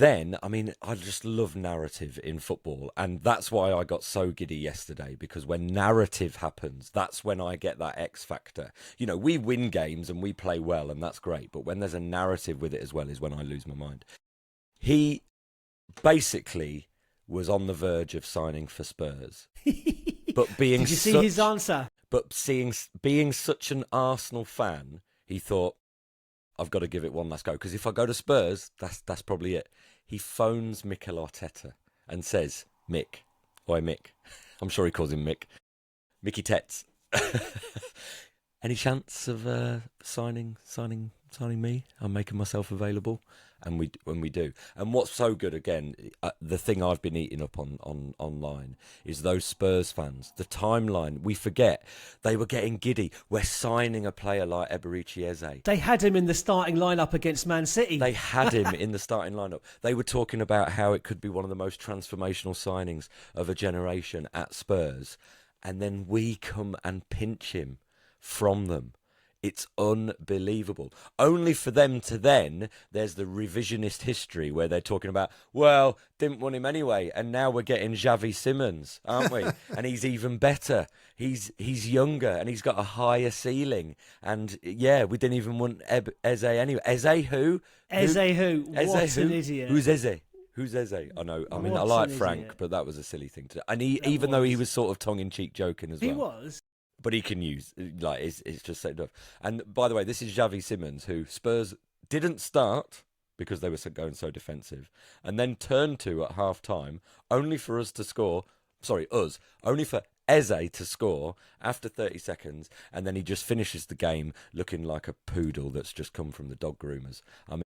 Then, I mean, I just love narrative in football. And that's why I got so giddy yesterday, because when narrative happens, that's when I get that X factor. You know, we win games and we play well, and that's great. But when there's a narrative with it as well is when I lose my mind. He basically was on the verge of signing for Spurs. But being Did you see his answer? But being such an Arsenal fan, he thought, I've got to give it one last go. Because if I go to Spurs, that's probably it. He phones Mikel Arteta and says, Mick, oi Mick. I'm sure he calls him Mick. Mickey Tets. Any chance of signing me? I'm making myself available. And we do. And what's so good, again, the thing I've been eating up on online is those Spurs fans. The timeline, we forget. They were getting giddy. We're signing a player like rb.gy. They had him in the starting lineup against Man City. They had him in the starting lineup. They were talking about how it could be one of the most transformational signings of a generation at Spurs. And then we come and pinch him from them. It's unbelievable. Only for them to then, there's the revisionist history where they're talking about, well, didn't want him anyway, and now we're getting Xavi Simons, aren't we? And he's even better. He's younger, and he's got a higher ceiling. And yeah, we didn't even want Eze anyway. Eze who? Eze who? What an idiot. Who's Eze? Who's Eze? I know. I mean, I like Frank, but that was a silly thing to do. And even though he was sort of tongue-in-cheek joking as well. He was. But he can use, like, it's just so tough. And by the way, this is Xavi Simons, who Spurs didn't start because they were going so defensive, and then turned to at half-time, only for us to score, only for Eze to score after 30 seconds, and then he just finishes the game looking like a poodle that's just come from the dog groomers. I mean,